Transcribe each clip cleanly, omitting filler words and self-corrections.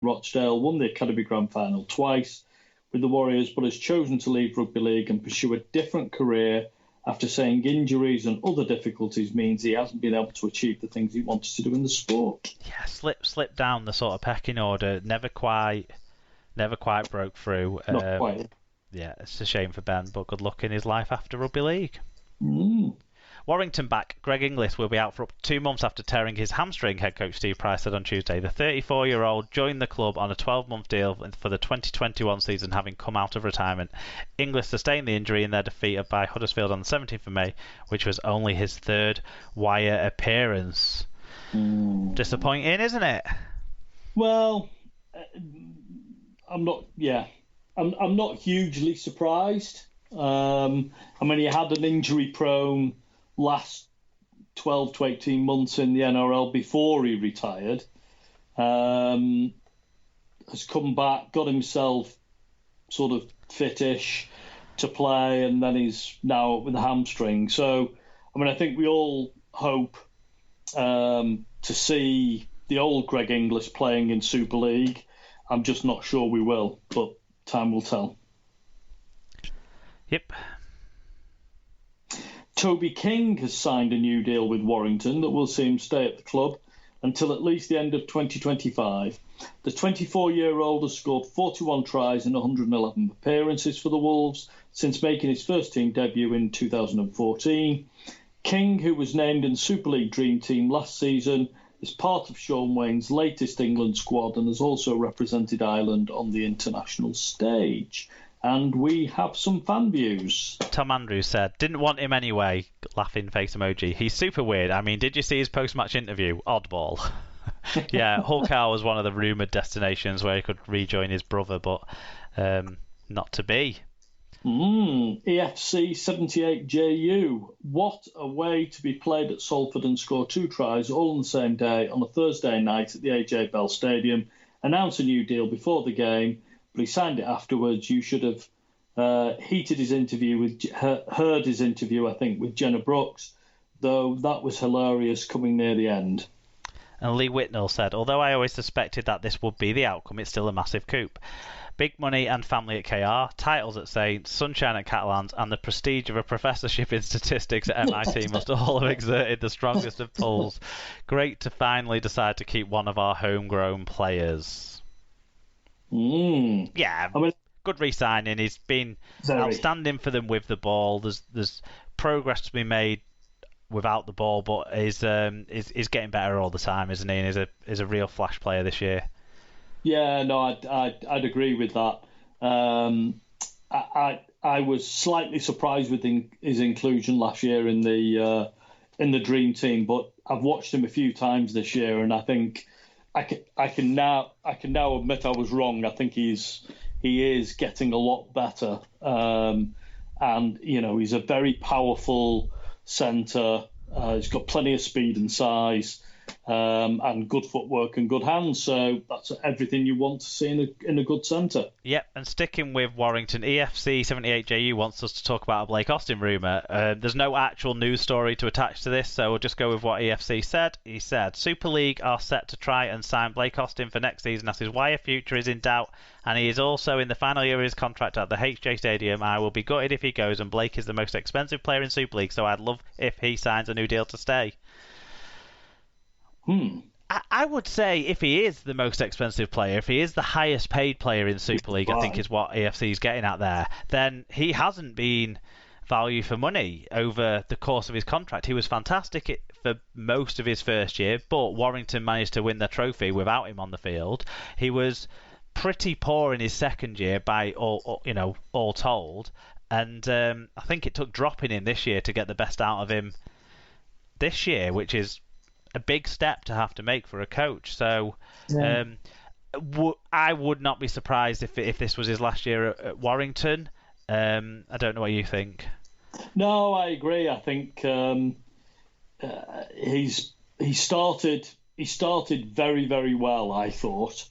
Rochdale, won the Academy Grand Final twice with the Warriors, but has chosen to leave Rugby League and pursue a different career after saying injuries and other difficulties means he hasn't been able to achieve the things he wanted to do in the sport. Yeah, slip down the sort of pecking order. Never quite broke through. Not quite. Yeah, it's a shame for Ben, but good luck in his life after Rugby League. Warrington back Greg Inglis will be out for up to 2 months after tearing his hamstring, head coach Steve Price said on Tuesday. The 34-year-old joined the club on a 12-month deal for the 2021 season, having come out of retirement. Inglis sustained the injury in their defeat by Huddersfield on the 17th of May, which was only his third wire appearance. Disappointing, isn't it? Well, I'm not hugely surprised. I mean, he had an injury-prone last 12 to 18 months in the NRL before he retired. Has come back, got himself sort of fit-ish to play, and then he's now with a hamstring. So, I mean, I think we all hope to see the old Greg Inglis playing in Super League. I'm just not sure we will, but time will tell. Yep. Toby King has signed a new deal with Warrington that will see him stay at the club until at least the end of 2025. The 24-year-old has scored 41 tries in 111 appearances for the Wolves since making his first team debut in 2014. King, who was named in the Super League Dream Team last season, is part of Sean Wayne's latest England squad and has also represented Ireland on the international stage. And we have some fan views. Tom Andrews said, didn't want him anyway. Laughing face emoji. He's super weird. I mean, did you see his post-match interview? Oddball. Yeah, Hull Car was one of the rumoured destinations where he could rejoin his brother, but not to be. EFC 78JU. What a way to be played at Salford and score 2 tries all on the same day on a Thursday night at the AJ Bell Stadium. Announce a new deal before the game, but he signed it afterwards. You should have heard his interview, I think, with Jenna Brooks, though that was hilarious coming near the end. And Lee Whitnell said, although I always suspected that this would be the outcome, it's still a massive coup. Big money and family at KR, titles at Saints, sunshine at Catalans, and the prestige of a professorship in statistics at MIT must all have exerted the strongest of pulls. Great to finally decide to keep one of our homegrown players. Yeah, I mean, good re-signing. He's been outstanding for them with the ball. There's progress to be made without the ball, but he's getting better all the time, isn't he? And he's a real flash player this year. Yeah, no, I'd agree with that. I was slightly surprised with his inclusion last year in the Dream Team, but I've watched him a few times this year, and I think I can now admit I was wrong. I think he is getting a lot better, and you know, he's a very powerful centre. He's got plenty of speed and size. And good footwork and good hands, so that's everything you want to see in a good centre. Yep, and sticking with Warrington, EFC 78JU wants us to talk about a Blake Austin rumour. There's no actual news story to attach to this, so we'll just go with what EFC said. He said, Super League are set to try and sign Blake Austin for next season as his wire future is in doubt, and he is also in the final year of his contract at the HJ Stadium. I will be gutted if he goes, and Blake is the most expensive player in Super League, so I'd love if he signs a new deal to stay. I would say if he is the most expensive player, if he is the highest paid player in Super League, I think is what AFC is getting at there, then he hasn't been value for money over the course of his contract. He was fantastic for most of his first year, but Warrington managed to win the trophy without him on the field. He was pretty poor in his second year by all told, and I think it took dropping in this year to get the best out of him this year, which is a big step to have to make for a coach. So I would not be surprised if this was his last year at Warrington. I don't know what you think. No, I agree. I think he started very, very well, I thought,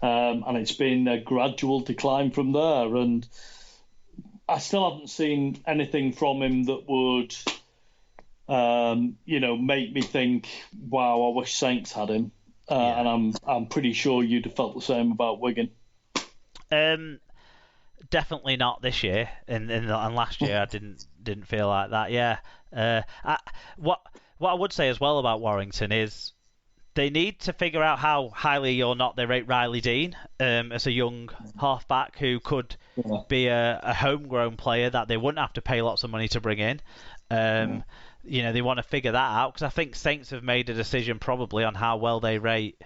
and it's been a gradual decline from there. And I still haven't seen anything from him that would make me think, wow, I wish Saints had him. and I'm pretty sure you'd have felt the same about Wigan. Definitely not this year. And last year I didn't feel like that. Yeah. What I would say as well about Warrington is they need to figure out how highly or not they rate Riley Dean as a young halfback who could be a homegrown player that they wouldn't have to pay lots of money to bring in. They want to figure that out because I think Saints have made a decision probably on how well they rate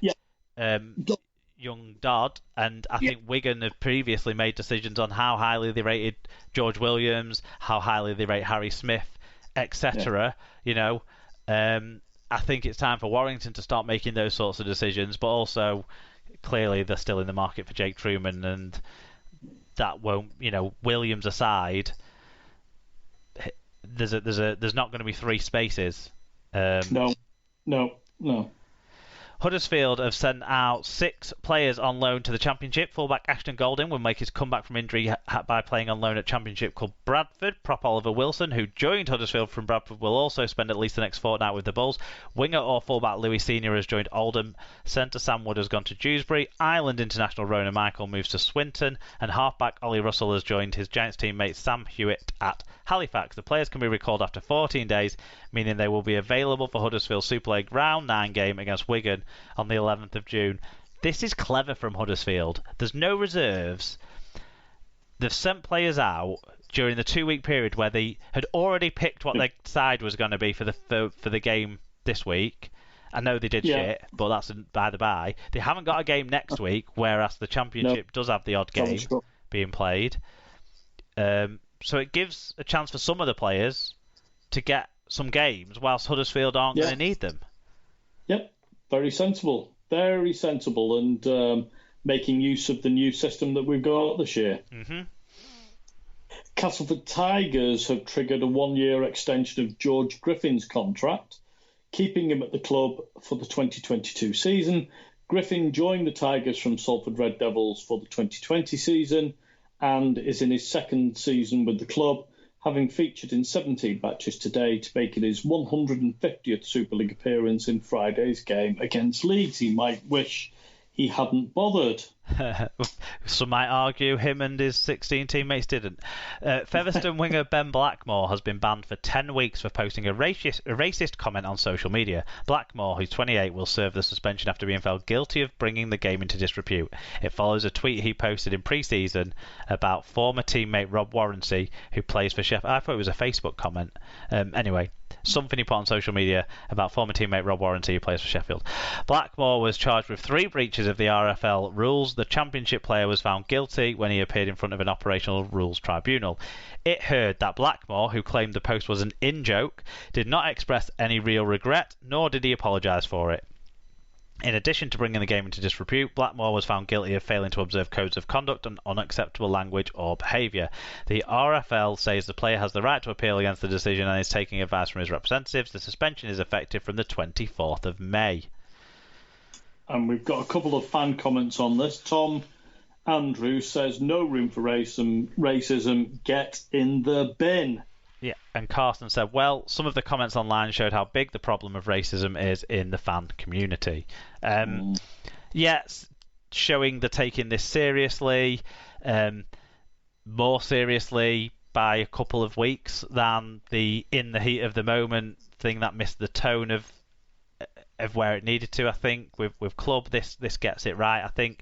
young Dodd, and I think Wigan have previously made decisions on how highly they rated George Williams, how highly they rate Harry Smith, etc. I think it's time for Warrington to start making those sorts of decisions, but also clearly they're still in the market for Jake Truman, and that won't, Williams aside, there's not going to be three spaces. No. Huddersfield have sent out 6 players on loan to the Championship. Fullback Ashton Golding will make his comeback from injury by playing on loan at Championship club Bradford. Prop Oliver Wilson, who joined Huddersfield from Bradford, will also spend at least the next fortnight with the Bulls. Winger or fullback Louis Senior has joined Oldham. Centre Sam Wood has gone to Dewsbury. Ireland international Rona Michael moves to Swinton. And halfback Ollie Russell has joined his Giants teammate Sam Hewitt at Halifax. The players can be recalled after 14 days, meaning they will be available for Huddersfield Super League Round 9 game against Wigan on the 11th of June. This is clever from Huddersfield. There's no reserves. They've sent players out during the 2-week period where they had already picked what their side was going to be for the game this week. I know they did shit, but that's by the by. They haven't got a game next week, whereas the Championship does have the odd game being played. So it gives a chance for some of the players to get some games, whilst Huddersfield aren't going to need them. Yep. Very sensible, and making use of the new system that we've got this year. Mm-hmm. Castleford Tigers have triggered a 1-year extension of George Griffin's contract, keeping him at the club for the 2022 season. Griffin joined the Tigers from Salford Red Devils for the 2020 season and is in his second season with the club, having featured in 17 matches to date, making his 150th Super League appearance in Friday's game against Leeds. He might wish he hadn't bothered. Some might argue him and his 16 teammates didn't. Featherstone winger Ben Blackmore has been banned for 10 weeks for posting a racist comment on social media. Blackmore, who's 28, will serve the suspension after being found guilty of bringing the game into disrepute. It follows a tweet he posted in pre-season about former teammate Rob Warranty, who plays for Sheffield. I thought it was a Facebook comment. Anyway, something he put on social media about former teammate Rob Warranty, who plays for Sheffield. Blackmore was charged with 3 breaches of the RFL rules. The Championship player was found guilty when he appeared in front of an operational rules tribunal. It heard that Blackmore, who claimed the post was an in-joke, did not express any real regret, nor did he apologise for it. In addition to bringing the game into disrepute, Blackmore was found guilty of failing to observe codes of conduct and unacceptable language or behaviour. The RFL says the player has the right to appeal against the decision and is taking advice from his representatives. The suspension is effective from the 24th of May. And we've got a couple of fan comments on this. Tom Andrews says, no room for racism, get in the bin. Yeah, and Carson said, well, some of the comments online showed how big the problem of racism is in the fan community. Yes, showing they're taking this seriously, more seriously by a couple of weeks than the in the heat of the moment thing that missed the tone of where it needed to. I think with club this gets it right. I think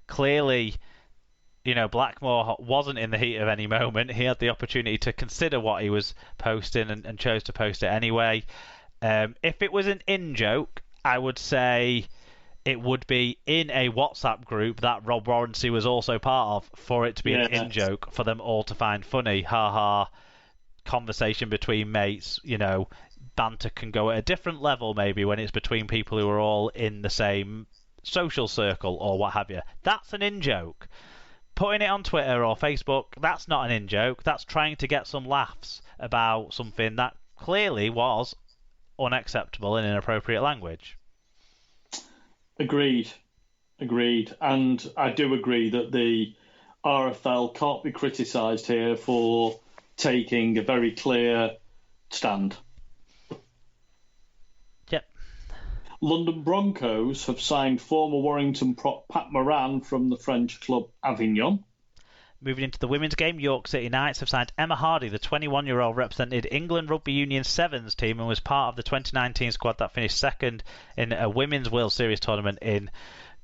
clearly, Blackmore wasn't in the heat of any moment. He had the opportunity to consider what he was posting and chose to post it anyway. If it was an in-joke, I would say it would be in a WhatsApp group that Rob Warranty was also part of for it to be an in-joke, for them all to find funny. Ha-ha, conversation between mates, banter can go at a different level maybe when it's between people who are all in the same social circle or what have you. That's an in-joke. Putting it on Twitter or Facebook, that's not an in-joke. That's trying to get some laughs about something that clearly was unacceptable and inappropriate language. Agreed. And I do agree that the RFL can't be criticised here for taking a very clear stand. Yep. London Broncos have signed former Warrington prop Pat Moran from the French club Avignon. Moving into the women's game, York City Knights have signed Emma Hardy. The 21-year-old represented England Rugby Union Sevens team and was part of the 2019 squad that finished second in a Women's World Series tournament in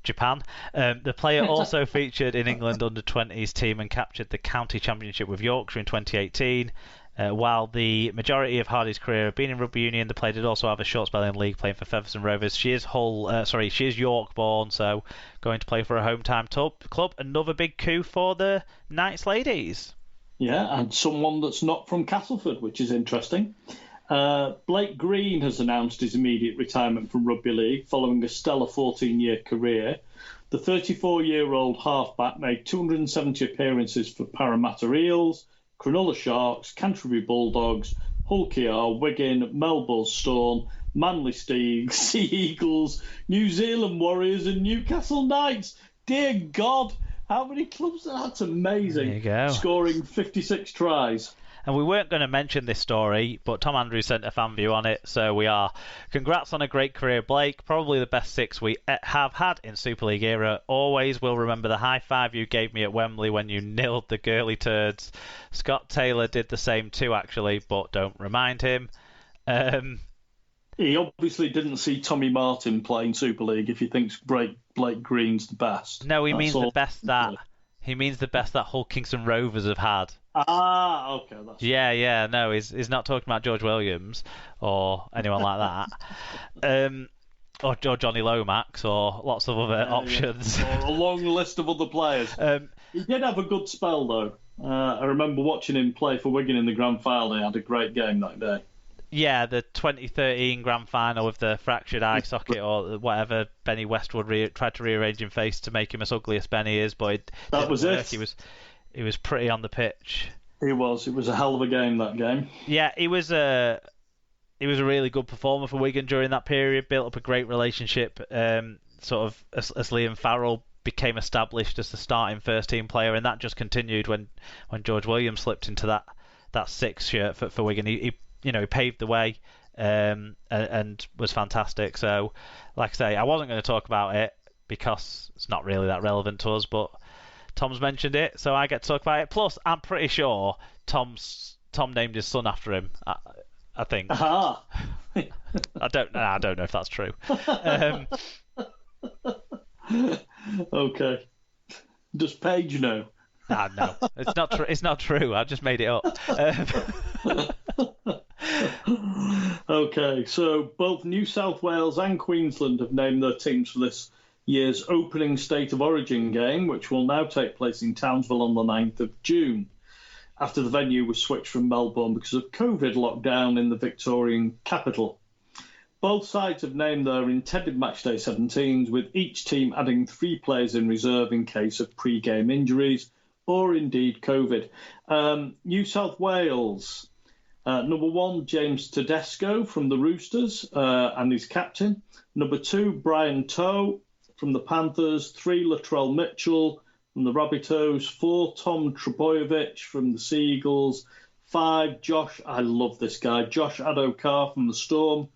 Japan. The player also featured in England under-20s team and captured the county championship with Yorkshire in 2018. While the majority of Hardy's career have been in rugby union, the player did also have a short spell in league playing for Featherstone Rovers. She is York born, so going to play for a hometown club. Another big coup for the Knights ladies. Yeah, and someone that's not from Castleford, which is interesting. Blake Green has announced his immediate retirement from Rugby League following a stellar 14-year career. The 34-year-old halfback made 270 appearances for Parramatta Eels, Cronulla Sharks, Canterbury Bulldogs, Hull KR, Wigan, Melbourne Storm, Manly Steeds, Sea Eagles, New Zealand Warriors and Newcastle Knights. Dear God, how many clubs? That's amazing. There you go. Scoring 56 tries. And we weren't going to mention this story, but Tom Andrews sent a fan view on it, so we are. Congrats on a great career, Blake. Probably the best 6 we have had in Super League era. Always will remember the high five you gave me at Wembley when you nilled the girly turds. Scott Taylor did the same too, actually, but don't remind him. He obviously didn't see Tommy Martin playing Super League if he thinks Blake Green's the best. No, he means the best that Hull Kingston Rovers have had. Ah, okay. Yeah. No, he's not talking about George Williams or anyone like that. Or Johnny Lomax or lots of other options. Yeah. Or a long list of other players. He did have a good spell, though. I remember watching him play for Wigan in the grand final. He had a great game that day. Yeah, the 2013 grand final with the fractured eye socket or whatever Benny Westwood tried to rearrange in face to make him as ugly as Benny is, but it didn't work. He was pretty on the pitch. He was. It was a hell of a game, that game. Yeah, he was a really good performer for Wigan during that period. Built up a great relationship. Sort of as Liam Farrell became established as the starting first team player, and that just continued when George Williams slipped into that 6 shirt for Wigan. He paved the way and was fantastic. So, like I say, I wasn't going to talk about it because it's not really that relevant to us, but Tom's mentioned it, so I get to talk about it. Plus, I'm pretty sure Tom named his son after him. I think. Aha. I don't know if that's true. Okay. Does Paige know? No, it's not true. It's not true. I just made it up. Okay, so both New South Wales and Queensland have named their teams for this year's opening State of Origin game, which will now take place in Townsville on the 9th of June, after the venue was switched from Melbourne because of COVID lockdown in the Victorian capital. Both sides have named their intended matchday 17s, with each team adding 3 players in reserve in case of pre-game injuries or indeed COVID. New South Wales, number 1, James Tedesco from the Roosters and his captain. Number 2, Brian Toe from the Panthers. 3, Latrell Mitchell from the Rabbitohs. 4, Tom Trbojevic from the Sea Eagles. 5, I love this guy, Josh Adokar from the Storm.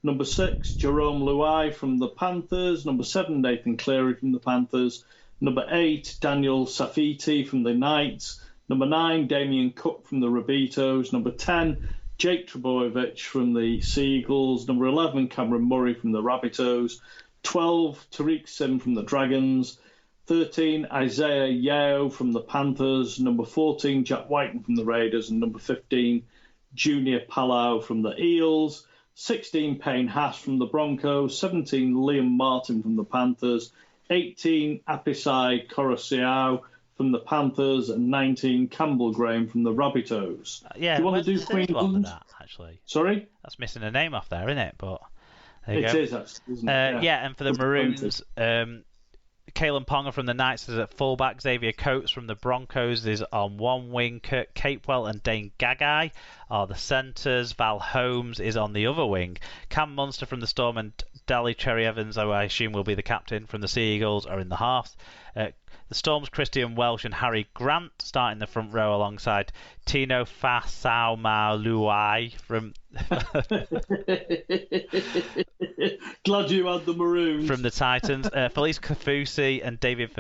Number 6, Jerome Luai from the Panthers. Number 7, Nathan Cleary from the Panthers. Number 8, Daniel Safiti from the Knights. Number 9, Damien Cook from the Rabbitohs. Number 10, Jake Trbojevic from the Sea Eagles. Number 11, Cameron Murray from the Rabbitohs. 12, Tariq Sim from the Dragons. 13, Isaiah Yeo from the Panthers. Number 14, Jack Whiten from the Raiders. And number 15, Junior Palau from the Eels. 16, Payne Haas from the Broncos. 17, Liam Martin from the Panthers. 18, Apisai Corosiao from the Panthers. And 19, Campbell Graham from the Rabbitohs. Yeah, do you want to do Queensland? Actually, sorry? That's missing a name off there, isn't it? But there you it go. Is, actually, isn't it? Yeah, and for the Maroons, Kalen Ponga from the Knights is at fullback. Xavier Coates from the Broncos is on one wing. Kurt Capewell and Dane Gagai are the centres. Val Holmes is on the other wing. Cam Munster from the Storm and Daly, Cherry Evans, who I assume will be the captain from the Sea Eagles, are in the halves. The Storm's Christian Welsh and Harry Grant starting the front row alongside Tino Fasaumaluai from Glad you had the Maroons. From the Titans. Felice Kafusi and David